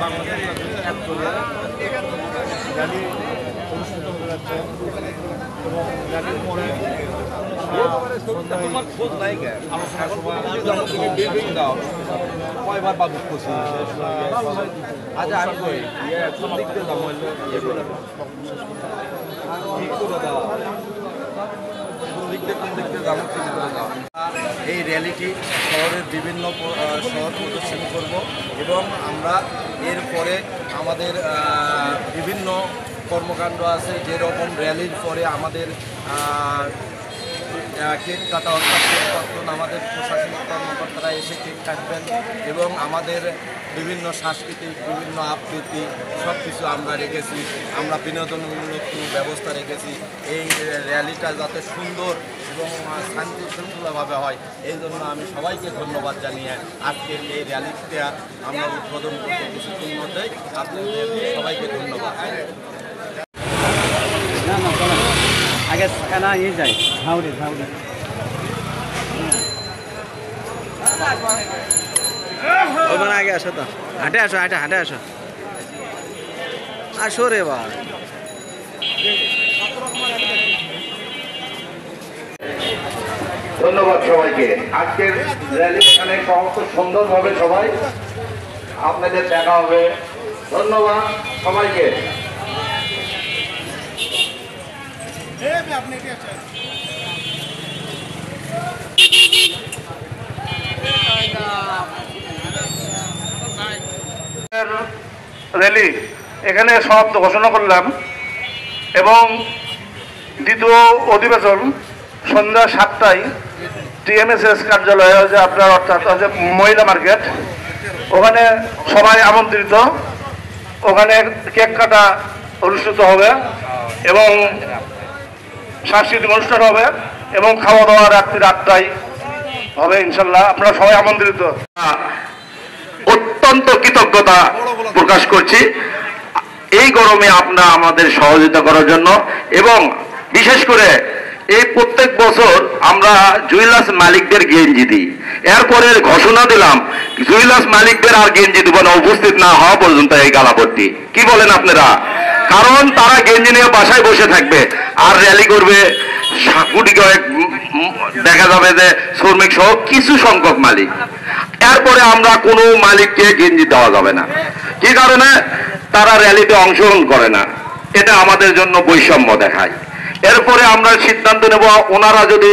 Bangladesh rally অনুষ্ঠিত হতে যাচ্ছে এবং র্যালির পরে কয়বার বাবু খুশি আচ্ছা আমি কই কোন দিক দিয়ে দাম হইলো এই র্যালিটি শহরের বিভিন্ন শহর প্রদর্শন করব এবং আমরা এরপরে আমাদের বিভিন্ন কর্মকাণ্ড আছে যেরকম র্যালির পরে আমাদের কেক কাটা অর্থাৎ কেক কাটন আমাদের প্রশাসনিক কর্মকর্তারা এসে কেক কাটবেন এবং আমাদের বিভিন্ন সাংস্কৃতিক বিভিন্ন আবৃত্তি সব কিছু আমরা রেখেছি। আমরা বিনোদনমূলক ব্যবস্থা রেখেছি এই র্যালিটা যাতে সুন্দর এবং শান্তি শৃঙ্খলাভাবে হয় এই জন্য আমি সবাইকে ধন্যবাদ জানিয়ে আজকের এই র্যালিটা আমরা উদ্বোধন করতে কিছুক্ষণ মধ্যেই আপনাদের সবাইকে ধন্যবাদ। আগে কানা ইয়ে যাই ঝাউরি ওখানে আগে আসো তো হাঁটে আসো আসো রে বা ধন্যবাদ সবাইকে। আজকের র্যালি এখানে সমস্ত সুন্দরভাবে সবাই আপনাদের দেখা হবে। ধন্যবাদ সবাইকে। র্যালি এখানে সমাপ্ত ঘোষণা করলাম এবং দ্বিতীয় অধিবেশন সন্ধ্যা 7টায় টিএমএসএস কার্যালয়ে যে আপনার অর্থাৎ যে মহিলা মার্কেট ওখানে সবাই আমন্ত্রিত। ওখানে কেক কাটা অনুষ্ঠিত হবে এবং সাংস্কৃতিক অনুষ্ঠান হবে এবং খাওয়া দাওয়া রাত্রি 8টায় হবে ইনশাল্লাহ। আপনারা সবাই আমন্ত্রিত। অত্যন্ত কৃতজ্ঞতা প্রকাশ করছি এই গরমে আপনারা আমাদের সহযোগিতা করার জন্য এবং বিশেষ করে এই প্রত্যেক বছর আমরা জুয়েলার্স মালিকদের গেঞ্জি দিই, এরপরে ঘোষণা দিলাম জুয়েলার্স মালিকদের আর গেঞ্জি দিব না উপস্থিত না হওয়া পর্যন্ত এই গালাপট্টি। কি বলেন আপনারা? কারণ তারা গেঞ্জি নিয়ে বাসায় বসে থাকবে আর র্যালি করবে কোটি কয়েক, দেখা যাবে যে শ্রমিক সহ কিছু সংখ্যক মালিক। এরপরে আমরা কোনো মালিককে গেঞ্জি দেওয়া যাবে না। কি কারণে? তারা র্যালিতে অংশগ্রহণ করে না, এটা আমাদের জন্য বৈষম্য দেখায়। এরপরে আমরা সিদ্ধান্ত নেব ওনারা যদি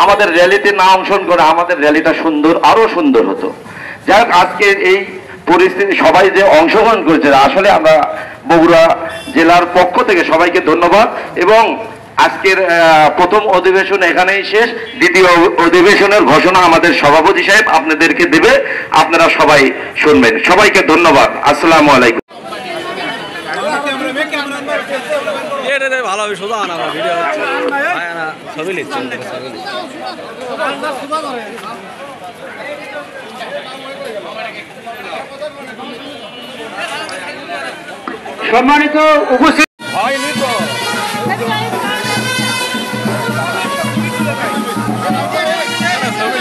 আমাদের র্যালিতে না অংশগ্রহণ করে আমাদের র্যালিটা সুন্দর আরো সুন্দর হতো। যাই হোক আজকে এই পরিস্থিতি সবাই যে অংশগ্রহণ করেছে আসলে আমরা বগুড়া জেলার পক্ষ থেকে সবাইকে ধন্যবাদ এবং আজকের প্রথম অধিবেশন এখানেই শেষ। দ্বিতীয় অধিবেশনের ঘোষণা আমাদের সভাপতি সাহেব আপনাদেরকে দেবে, আপনারা সবাই শুনবেন। সবাইকে ধন্যবাদ। আসসালামু আলাইকুম। ভালো হবে সোজা আনা ভিডিও ছবি লিখছে সম্মানিত উপস্থিত হয়নি তো ছবি